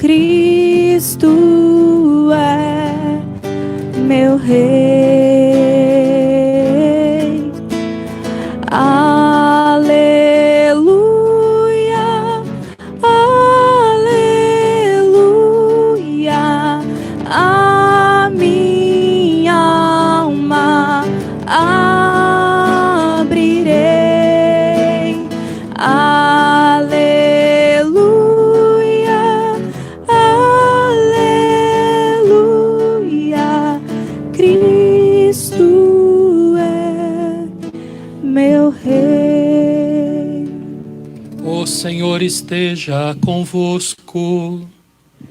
Cristo é meu Rei. Aleluia, aleluia, a minha alma abrirei. Aleluia, aleluia, Cristo é meu Rei. O Senhor esteja convosco.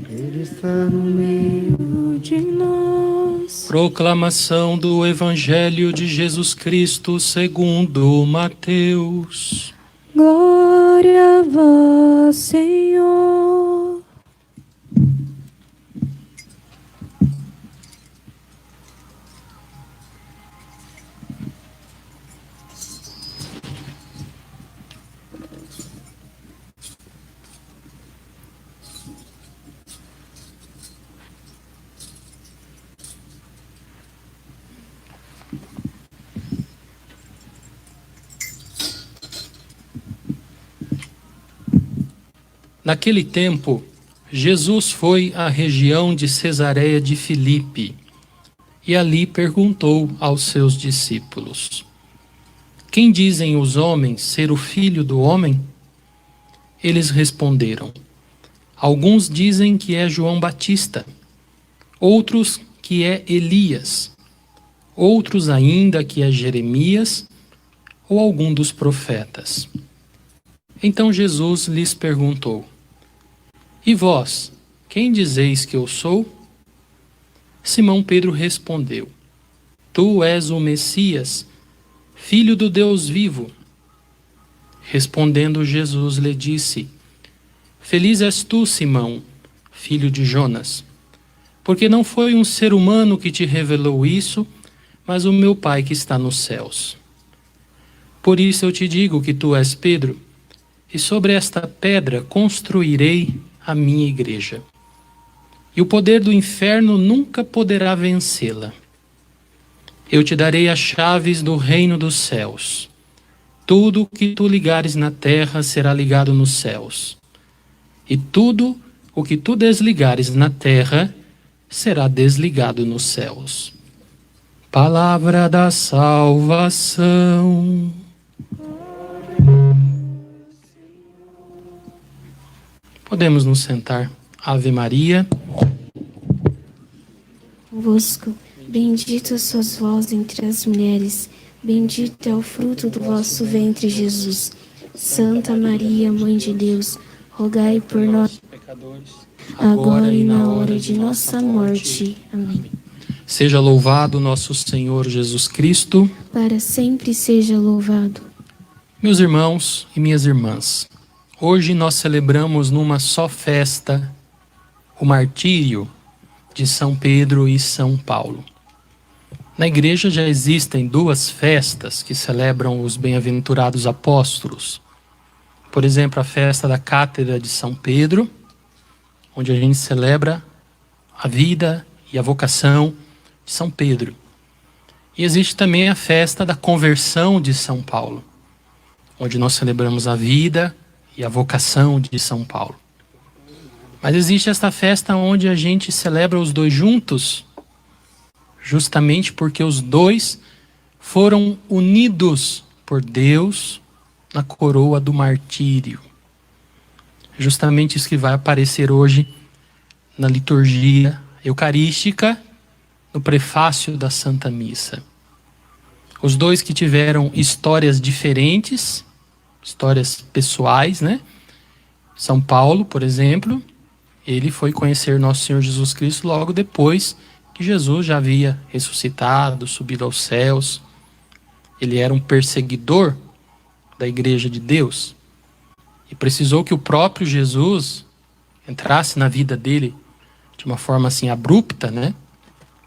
Ele está no meio de nós. Proclamação do Evangelho de Jesus Cristo segundo Mateus. Glória a vós, Senhor. Naquele tempo, Jesus foi à região de Cesareia de Filipe e ali perguntou aos seus discípulos: Quem dizem os homens ser o Filho do Homem? Eles responderam: Alguns dizem que é João Batista, outros que é Elias, outros ainda que é Jeremias ou algum dos profetas. Então Jesus lhes perguntou: E vós, quem dizeis que eu sou? Simão Pedro respondeu: Tu és o Messias, filho do Deus vivo. Respondendo Jesus lhe disse: Feliz és tu, Simão, filho de Jonas, porque não foi um ser humano que te revelou isso, mas o meu Pai que está nos céus. Por isso eu te digo que tu és Pedro, e sobre esta pedra construirei a minha igreja. E o poder do inferno nunca poderá vencê-la. Eu te darei as chaves do reino dos céus. Tudo o que tu ligares na terra será ligado nos céus. E tudo o que tu desligares na terra será desligado nos céus. Palavra da salvação. Podemos nos sentar. Ave Maria. Convosco, bendita sois vós entre as mulheres, bendito é o fruto do vosso ventre, Jesus. Santa Maria, Mãe de Deus, rogai por nós, Pecadores, agora e na hora de nossa morte. Amém. Seja louvado nosso Senhor Jesus Cristo. Para sempre seja louvado. Meus irmãos e minhas irmãs, hoje nós celebramos numa só festa o martírio de São Pedro e São Paulo. Na igreja já existem duas festas que celebram os bem-aventurados apóstolos. Por exemplo, a festa da Cátedra de São Pedro, onde a gente celebra a vida e a vocação de São Pedro. E existe também a festa da Conversão de São Paulo, onde nós celebramos a vida e a vocação de São Paulo. Mas existe esta festa onde a gente celebra os dois juntos, justamente porque os dois foram unidos por Deus na coroa do martírio. Justamente isso que vai aparecer hoje na liturgia eucarística, no prefácio da Santa Missa. Os dois que tiveram histórias diferentes, histórias pessoais, né? São Paulo, por exemplo, ele foi conhecer nosso Senhor Jesus Cristo logo depois que Jesus já havia ressuscitado, subido aos céus. Ele era um perseguidor da igreja de Deus e precisou que o próprio Jesus entrasse na vida dele de uma forma assim abrupta, né?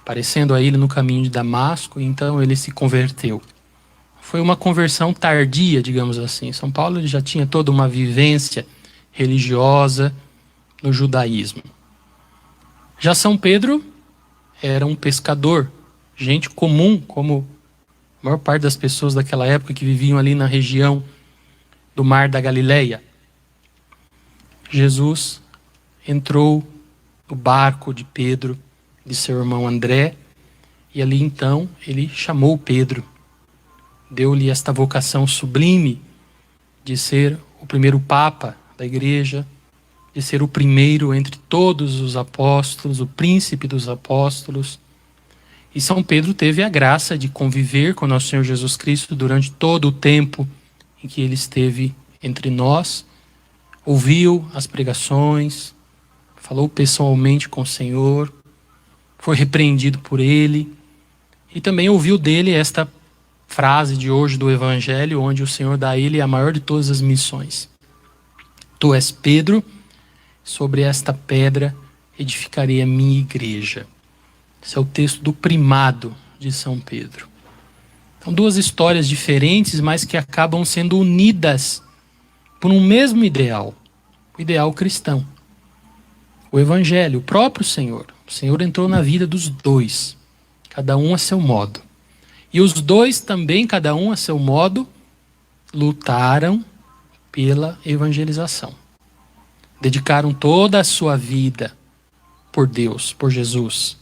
Aparecendo a ele no caminho de Damasco, e então ele se converteu. Foi uma conversão tardia, digamos assim. São Paulo ele já tinha toda uma vivência religiosa, no judaísmo. Já São Pedro era um pescador, gente comum, como a maior parte das pessoas daquela época que viviam ali na região do Mar da Galileia. Jesus entrou no barco de Pedro, de seu irmão André, e ali então ele chamou Pedro, deu-lhe esta vocação sublime de ser o primeiro papa da igreja, de ser o primeiro entre todos os apóstolos, o príncipe dos apóstolos. E São Pedro teve a graça de conviver com nosso Senhor Jesus Cristo durante todo o tempo em que ele esteve entre nós, ouviu as pregações, falou pessoalmente com o Senhor, foi repreendido por ele, e também ouviu dele esta frase de hoje do Evangelho, onde o Senhor dá a ele a maior de todas as missões. Tu és Pedro, sobre esta pedra edificarei a minha igreja. Esse é o texto do primado de São Pedro. São duas histórias diferentes, mas que acabam sendo unidas por um mesmo ideal, o ideal cristão. O Evangelho, o próprio Senhor. O Senhor entrou na vida dos dois, cada um a seu modo. E os dois também, cada um a seu modo, lutaram pela evangelização. Dedicaram toda a sua vida por Deus, por Jesus.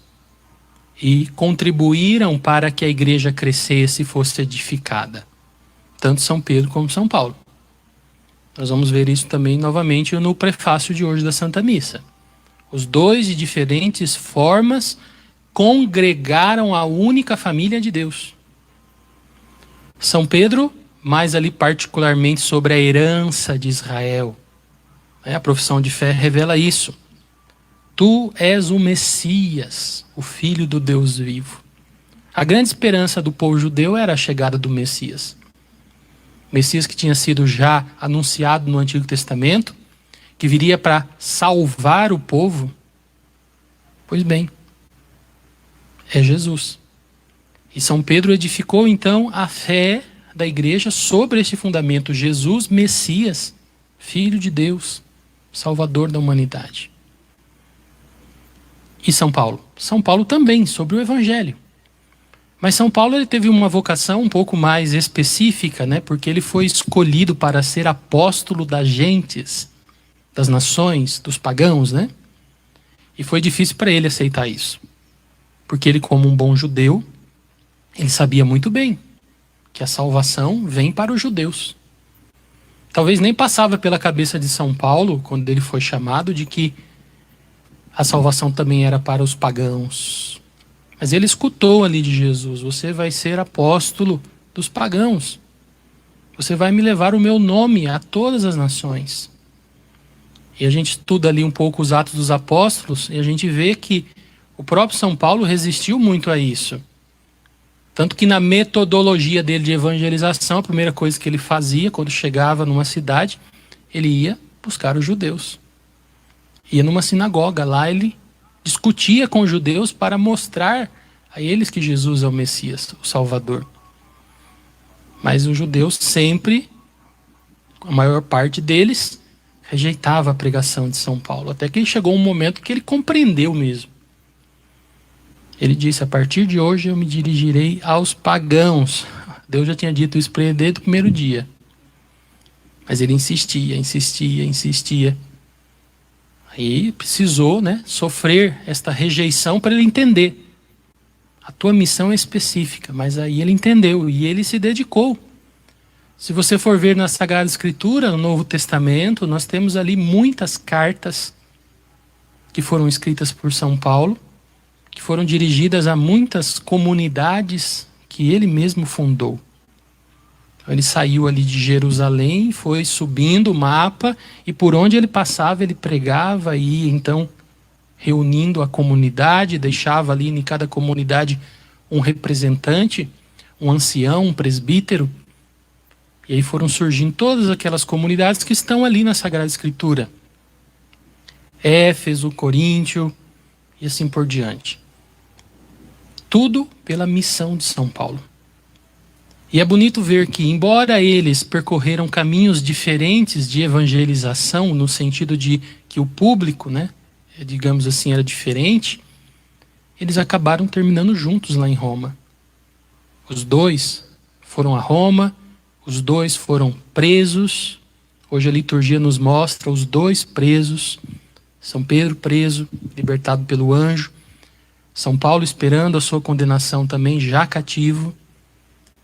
E contribuíram para que a igreja crescesse e fosse edificada. Tanto São Pedro como São Paulo. Nós vamos ver isso também novamente no prefácio de hoje da Santa Missa. Os dois, de diferentes formas, congregaram a única família de Deus. São Pedro, mais ali particularmente sobre a herança de Israel. A profissão de fé revela isso. Tu és o Messias, o Filho do Deus vivo. A grande esperança do povo judeu era a chegada do Messias. Messias que tinha sido já anunciado no Antigo Testamento, que viria para salvar o povo. Pois bem, é Jesus. E São Pedro edificou então a fé da igreja sobre este fundamento: Jesus, Messias, Filho de Deus, Salvador da humanidade. E São Paulo? São Paulo também, sobre o Evangelho. Mas São Paulo ele teve uma vocação um pouco mais específica, né? Porque ele foi escolhido para ser apóstolo das gentes, das nações, dos pagãos, né? E foi difícil para ele aceitar isso. Porque ele, como um bom judeu, ele sabia muito bem que a salvação vem para os judeus. Talvez nem passava pela cabeça de São Paulo, quando ele foi chamado, de que a salvação também era para os pagãos. Mas ele escutou ali de Jesus: você vai ser apóstolo dos pagãos. Você vai me levar o meu nome a todas as nações. E a gente estuda ali um pouco os Atos dos Apóstolos e a gente vê que o próprio São Paulo resistiu muito a isso. Tanto que na metodologia dele de evangelização, a primeira coisa que ele fazia quando chegava numa cidade, ele ia buscar os judeus. Ia numa sinagoga, lá ele discutia com os judeus para mostrar a eles que Jesus é o Messias, o Salvador. Mas os judeus sempre, a maior parte deles, rejeitava a pregação de São Paulo. Até que chegou um momento que ele compreendeu mesmo. Ele disse: a partir de hoje eu me dirigirei aos pagãos. Deus já tinha dito isso para ele desde o primeiro dia. Mas ele insistia. Aí precisou, sofrer esta rejeição para ele entender. A tua missão é específica, mas aí ele entendeu e ele se dedicou. Se você for ver na Sagrada Escritura, no Novo Testamento, nós temos ali muitas cartas que foram escritas por São Paulo, que foram dirigidas a muitas comunidades que ele mesmo fundou. Ele saiu ali de Jerusalém, foi subindo o mapa e por onde ele passava ele pregava e então reunindo a comunidade, deixava ali em cada comunidade um representante, um ancião, um presbítero. E aí foram surgindo todas aquelas comunidades que estão ali na Sagrada Escritura. Éfeso, Coríntio e assim por diante. Tudo pela missão de São Paulo. E é bonito ver que, embora eles percorreram caminhos diferentes de evangelização, no sentido de que o público, né, digamos assim, era diferente, eles acabaram terminando juntos lá em Roma. Os dois foram a Roma, os dois foram presos. Hoje a liturgia nos mostra os dois presos. São Pedro preso, libertado pelo anjo. São Paulo esperando a sua condenação também, já cativo.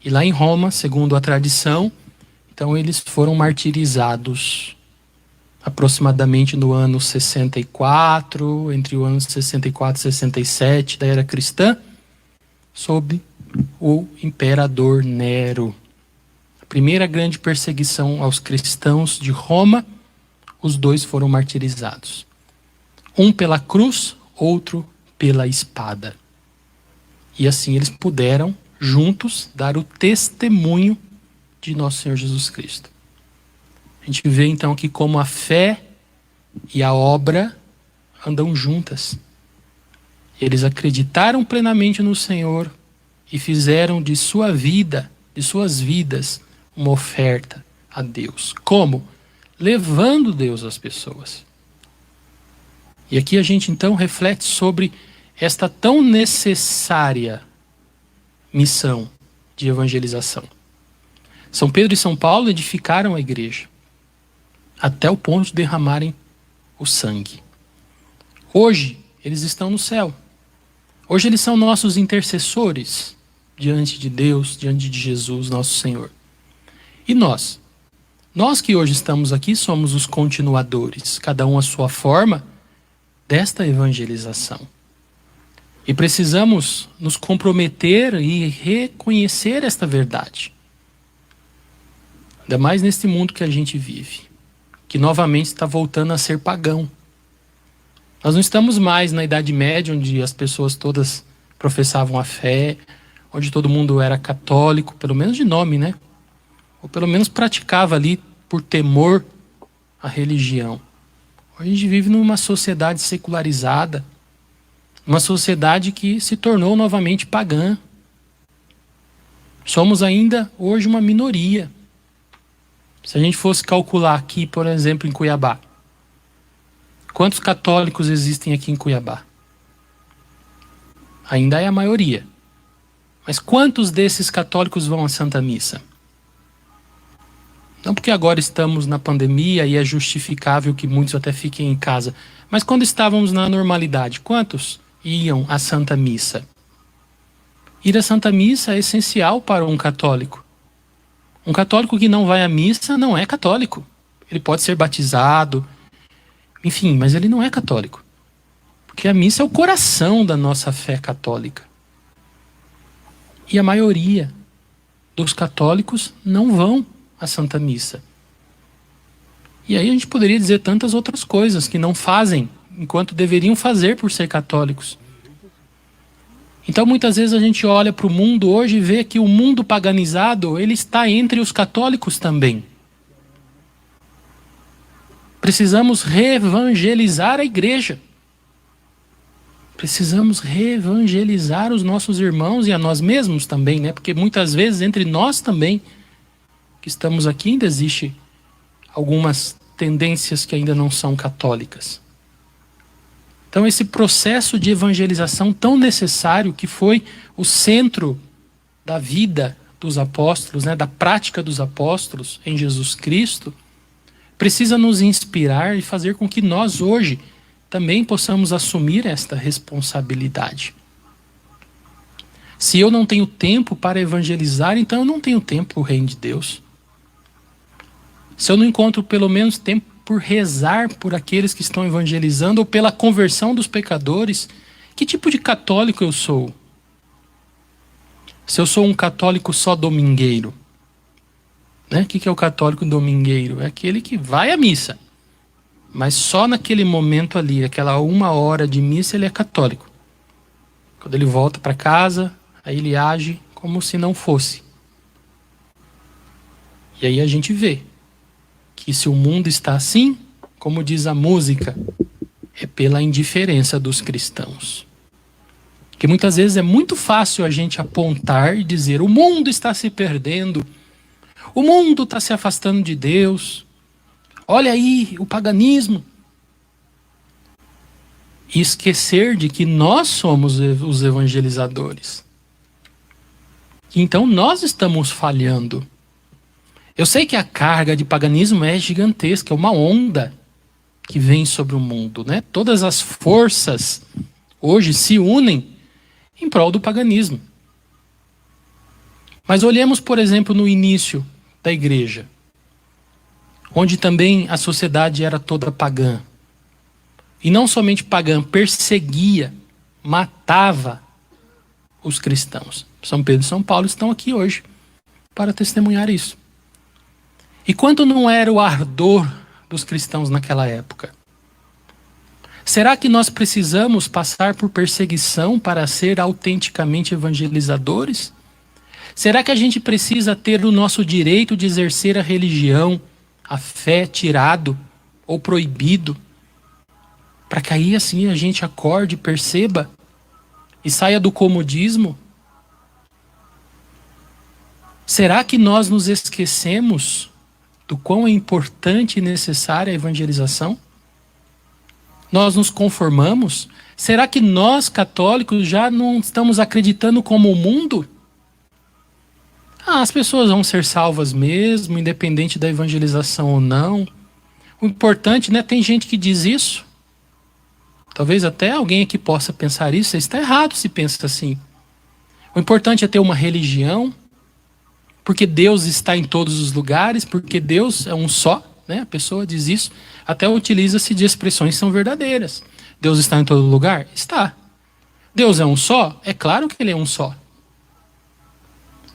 E lá em Roma, segundo a tradição, então eles foram martirizados aproximadamente no ano 64, entre o ano 64 e 67 da era cristã, sob o imperador Nero. A primeira grande perseguição aos cristãos de Roma, os dois foram martirizados. Um pela cruz, outro pela espada. E assim eles puderam juntos dar o testemunho de nosso Senhor Jesus Cristo. A gente vê então que como a fé e a obra andam juntas. Eles acreditaram plenamente no Senhor e fizeram de sua vida, de suas vidas, uma oferta a Deus. Como? Levando Deus às pessoas. E aqui a gente então reflete sobre esta tão necessária missão de evangelização. São Pedro e São Paulo edificaram a igreja até o ponto de derramarem o sangue. Hoje eles estão no céu. Hoje eles são nossos intercessores diante de Deus, diante de Jesus, nosso Senhor. E nós que hoje estamos aqui somos os continuadores, cada um à sua forma, desta evangelização. E precisamos nos comprometer e reconhecer esta verdade. Ainda mais neste mundo que a gente vive, que novamente está voltando a ser pagão. Nós não estamos mais na Idade Média, onde as pessoas todas professavam a fé, onde todo mundo era católico, pelo menos de nome, né? Ou pelo menos praticava ali, por temor, a religião. Hoje a gente vive numa sociedade secularizada, uma sociedade que se tornou novamente pagã. Somos ainda hoje uma minoria. Se a gente fosse calcular aqui, por exemplo, em Cuiabá, quantos católicos existem aqui em Cuiabá? Ainda é a maioria. Mas quantos desses católicos vão à Santa Missa? Não porque agora estamos na pandemia e é justificável que muitos até fiquem em casa, mas quando estávamos na normalidade, quantos iam à Santa Missa? Ir à Santa Missa é essencial para um católico. Um católico que não vai à missa não é católico. Ele pode ser batizado, enfim, mas ele não é católico. Porque a missa é o coração da nossa fé católica. E a maioria dos católicos não vão à Santa Missa. E aí a gente poderia dizer tantas outras coisas que não fazem, enquanto deveriam fazer por ser católicos. Então muitas vezes a gente olha para o mundo hoje e vê que o mundo paganizado, ele está entre os católicos também. Precisamos reevangelizar a igreja. Precisamos reevangelizar os nossos irmãos e a nós mesmos também, né? Porque muitas vezes entre nós também, que estamos aqui, ainda existe algumas tendências que ainda não são católicas. Então esse processo de evangelização tão necessário, que foi o centro da vida dos apóstolos, né, da prática dos apóstolos em Jesus Cristo, precisa nos inspirar e fazer com que nós hoje também possamos assumir esta responsabilidade. Se eu não tenho tempo para evangelizar, então eu não tenho tempo para o reino de Deus. Se eu não encontro pelo menos tempo por rezar por aqueles que estão evangelizando ou pela conversão dos pecadores, que tipo de católico eu sou? Se eu sou um católico só domingueiro, né? O que é o católico domingueiro? É aquele que vai à missa, mas só naquele momento ali, aquela 1 hora de missa, ele é católico. Quando ele volta para casa, aí ele age como se não fosse. E aí a gente vê que se o mundo está assim, como diz a música, é pela indiferença dos cristãos. Porque muitas vezes é muito fácil a gente apontar e dizer: o mundo está se perdendo, o mundo está se afastando de Deus, olha aí o paganismo. E esquecer de que nós somos os evangelizadores. Então nós estamos falhando. Eu sei que a carga de paganismo é gigantesca, é uma onda que vem sobre o mundo, né? Todas as forças hoje se unem em prol do paganismo. Mas olhemos, por exemplo, no início da igreja, onde também a sociedade era toda pagã. E não somente pagã, perseguia, matava os cristãos. São Pedro e São Paulo estão aqui hoje para testemunhar isso. E quanto não era o ardor dos cristãos naquela época? Será que nós precisamos passar por perseguição para ser autenticamente evangelizadores? Será que a gente precisa ter o nosso direito de exercer a religião, a fé, tirado ou proibido? Para que aí assim a gente acorde, perceba e saia do comodismo? Será que nós nos esquecemos do quão é importante e necessária a evangelização? Nós nos conformamos? Será que nós, católicos, já não estamos acreditando como o mundo? As pessoas vão ser salvas mesmo, independente da evangelização ou não. O importante, né? Tem gente que diz isso. Talvez até alguém aqui possa pensar isso. Você está errado se pensa assim. O importante é ter uma religião, porque Deus está em todos os lugares, porque Deus é um só, né? A pessoa diz isso, até utiliza-se de expressões que são verdadeiras. Deus está em todo lugar? Está. Deus é um só? É claro que ele é um só.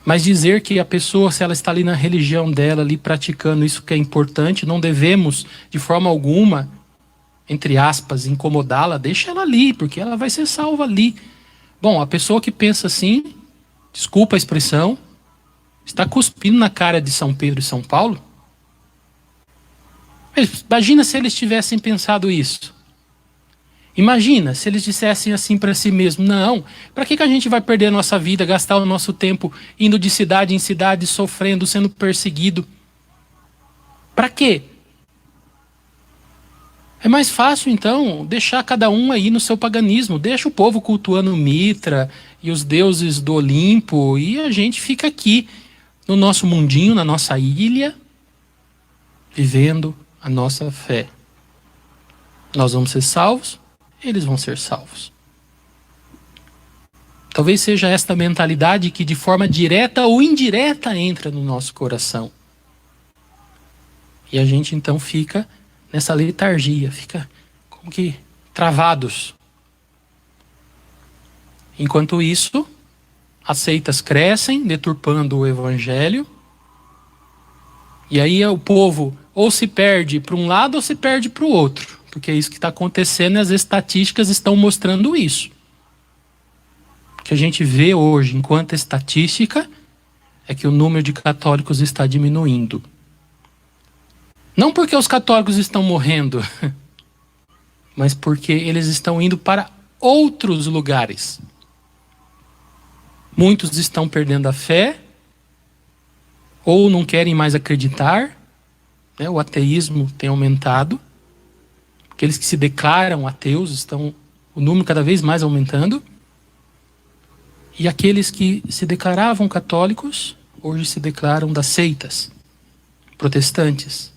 Mas dizer que a pessoa, se ela está ali na religião dela, ali praticando isso que é importante, não devemos, de forma alguma, entre aspas, incomodá-la, deixa ela ali, porque ela vai ser salva ali. Bom, a pessoa que pensa assim, desculpa a expressão, está cuspindo na cara de São Pedro e São Paulo. Imagina se eles tivessem pensado isso. Imagina se eles dissessem assim para si mesmos: não, para que a gente vai perder a nossa vida, gastar o nosso tempo indo de cidade em cidade, sofrendo, sendo perseguido? Para quê? É mais fácil, então, deixar cada um aí no seu paganismo. Deixa o povo cultuando Mitra e os deuses do Olimpo e a gente fica aqui no nosso mundinho, na nossa ilha, vivendo a nossa fé. Nós vamos ser salvos, eles vão ser salvos. Talvez seja esta mentalidade que de forma direta ou indireta entra no nosso coração. E a gente então fica nessa letargia, fica como que travados. Enquanto isso, as seitas crescem, deturpando o evangelho. E aí o povo ou se perde para um lado ou se perde para o outro. Porque é isso que está acontecendo e as estatísticas estão mostrando isso. O que a gente vê hoje, enquanto estatística, é que o número de católicos está diminuindo. Não porque os católicos estão morrendo, mas porque eles estão indo para outros lugares. Muitos estão perdendo a fé, ou não querem mais acreditar, né? O ateísmo tem aumentado. Aqueles que se declaram ateus estão, o número cada vez mais aumentando. E aqueles que se declaravam católicos, hoje se declaram das seitas, protestantes.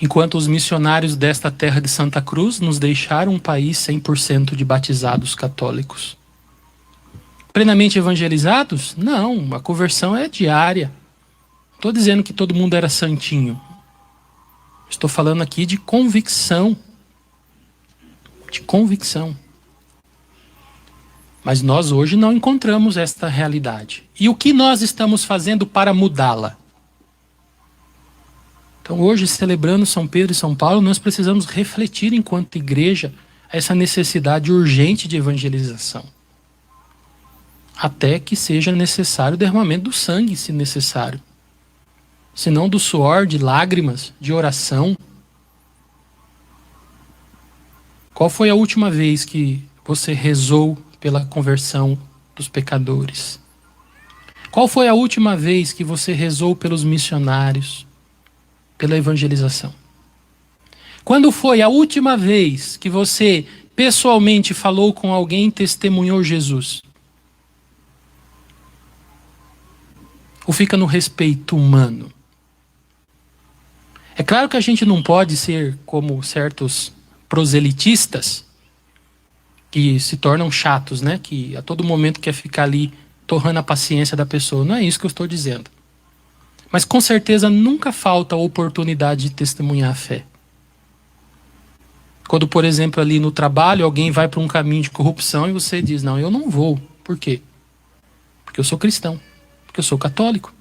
Enquanto os missionários desta terra de Santa Cruz nos deixaram um país 100% de batizados católicos. Plenamente evangelizados? Não, a conversão é diária. Não estou dizendo que todo mundo era santinho. Estou falando aqui de convicção. De convicção. Mas nós hoje não encontramos esta realidade. E o que nós estamos fazendo para mudá-la? Então hoje, celebrando São Pedro e São Paulo, nós precisamos refletir enquanto igreja essa necessidade urgente de evangelização. Até que seja necessário o derramamento do sangue, se necessário. Se não do suor, de lágrimas, de oração. Qual foi a última vez que você rezou pela conversão dos pecadores? Qual foi a última vez que você rezou pelos missionários, pela evangelização? Quando foi a última vez que você pessoalmente falou com alguém e testemunhou Jesus? Ou fica no respeito humano? É claro que a gente não pode ser como certos proselitistas que se tornam chatos, né? Que a todo momento quer ficar ali torrando a paciência da pessoa. Não é isso que eu estou dizendo. Mas com certeza nunca falta a oportunidade de testemunhar a fé. Quando, por exemplo, ali no trabalho, alguém vai para um caminho de corrupção e você diz, não, eu não vou. Por quê? Porque eu sou cristão. Porque eu sou católico.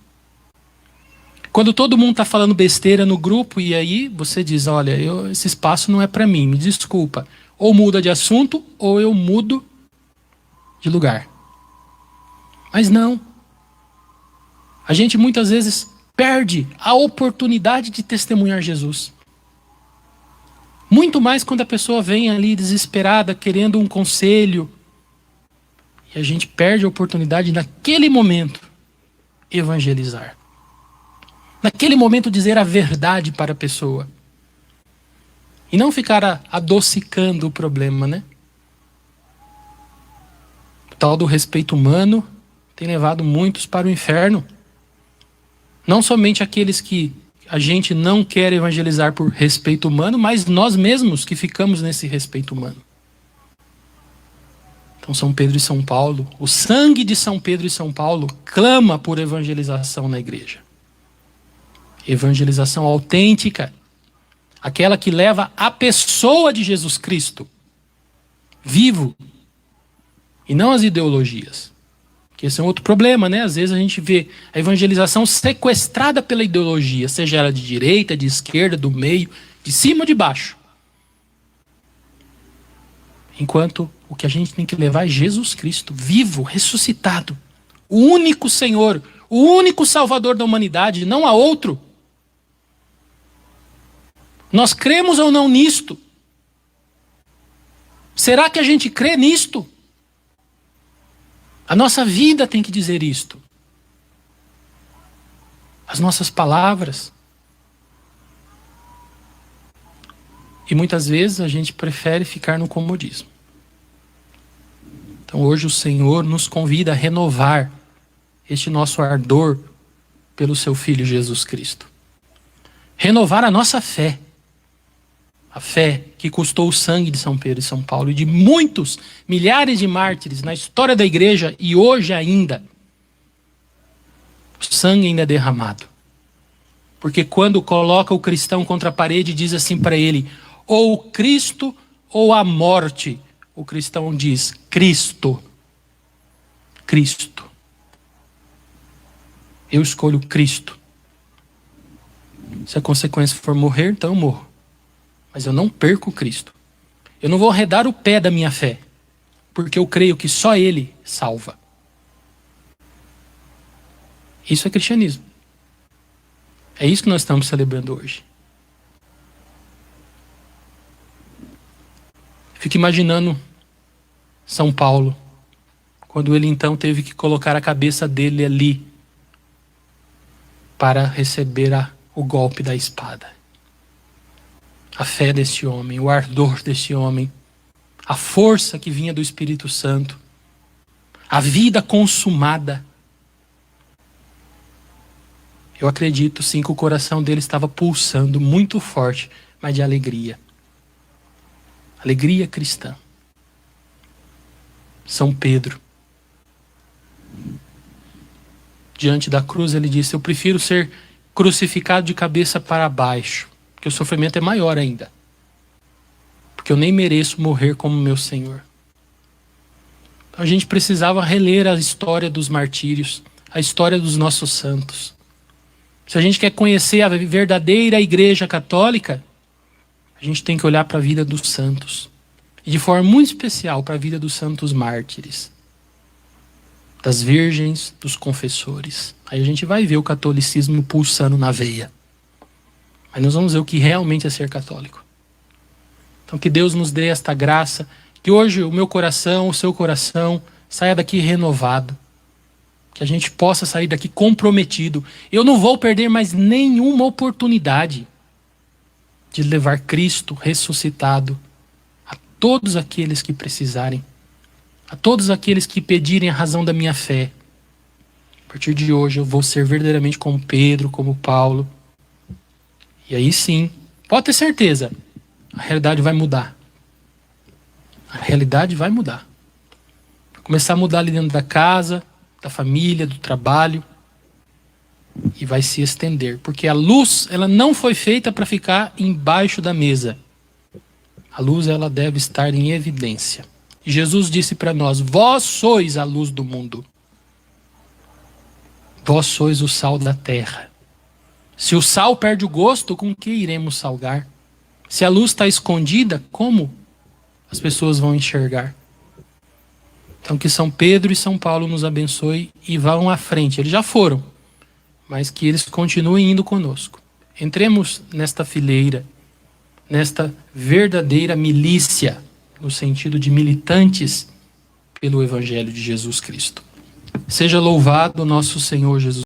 Quando todo mundo está falando besteira no grupo e aí você diz, olha, esse espaço não é para mim, me desculpa. Ou muda de assunto ou eu mudo de lugar. Mas não. A gente muitas vezes perde a oportunidade de testemunhar Jesus. Muito mais quando a pessoa vem ali desesperada, querendo um conselho. E a gente perde a oportunidade naquele momento evangelizar. Naquele momento dizer a verdade para a pessoa. E não ficar adocicando o problema, né? O tal do respeito humano tem levado muitos para o inferno. Não somente aqueles que a gente não quer evangelizar por respeito humano, mas nós mesmos que ficamos nesse respeito humano. Então São Pedro e São Paulo, o sangue de São Pedro e São Paulo clama por evangelização na igreja. Evangelização autêntica, aquela que leva a pessoa de Jesus Cristo vivo e não as ideologias. Que esse é um outro problema, né? Às vezes a gente vê a evangelização sequestrada pela ideologia, seja ela de direita, de esquerda, do meio, de cima ou de baixo. Enquanto o que a gente tem que levar é Jesus Cristo, vivo, ressuscitado. O único Senhor, o único Salvador da humanidade, não há outro. Nós cremos ou não nisto? Será que a gente crê nisto? A nossa vida tem que dizer isto. As nossas palavras. E muitas vezes a gente prefere ficar no comodismo. Então hoje o Senhor nos convida a renovar este nosso ardor pelo seu Filho Jesus Cristo. Renovar a nossa fé. A fé que custou o sangue de São Pedro e São Paulo e de muitos, milhares de mártires na história da igreja e hoje ainda. O sangue ainda é derramado. Porque quando coloca o cristão contra a parede e diz assim para ele, ou Cristo ou a morte, o cristão diz, Cristo. Cristo. Eu escolho Cristo. Se a consequência for morrer, então eu morro. Mas eu não perco Cristo. Eu não vou arredar o pé da minha fé, porque eu creio que só Ele salva. Isso é cristianismo. É isso que nós estamos celebrando hoje. Fico imaginando São Paulo, quando ele então teve que colocar a cabeça dele ali para receber o golpe da espada. A fé desse homem, o ardor desse homem, a força que vinha do Espírito Santo, a vida consumada. Eu acredito sim que o coração dele estava pulsando muito forte, mas de alegria. Alegria cristã. São Pedro, diante da cruz, ele disse, eu prefiro ser crucificado de cabeça para baixo, porque o sofrimento é maior ainda. Porque eu nem mereço morrer como meu Senhor. Então a gente precisava reler a história dos martírios, a história dos nossos santos. Se a gente quer conhecer a verdadeira Igreja Católica, a gente tem que olhar para a vida dos santos. E de forma muito especial para a vida dos santos mártires. Das virgens, dos confessores. Aí a gente vai ver o catolicismo pulsando na veia. Mas nós vamos ver o que realmente é ser católico. Então que Deus nos dê esta graça, que hoje o meu coração, o seu coração, saia daqui renovado. Que a gente possa sair daqui comprometido. Eu não vou perder mais nenhuma oportunidade de levar Cristo ressuscitado a todos aqueles que precisarem, a todos aqueles que pedirem a razão da minha fé. A partir de hoje eu vou ser verdadeiramente como Pedro, como Paulo. E aí sim, pode ter certeza, a realidade vai mudar. A realidade vai mudar. Vai começar a mudar ali dentro da casa, da família, do trabalho. E vai se estender. Porque a luz, ela não foi feita para ficar embaixo da mesa. A luz, ela deve estar em evidência. E Jesus disse para nós: vós sois a luz do mundo. Vós sois o sal da terra. Se o sal perde o gosto, com que iremos salgar? Se a luz está escondida, como as pessoas vão enxergar? Então que São Pedro e São Paulo nos abençoe e vão à frente. Eles já foram, mas que eles continuem indo conosco. Entremos nesta fileira, nesta verdadeira milícia, no sentido de militantes pelo Evangelho de Jesus Cristo. Seja louvado nosso Senhor Jesus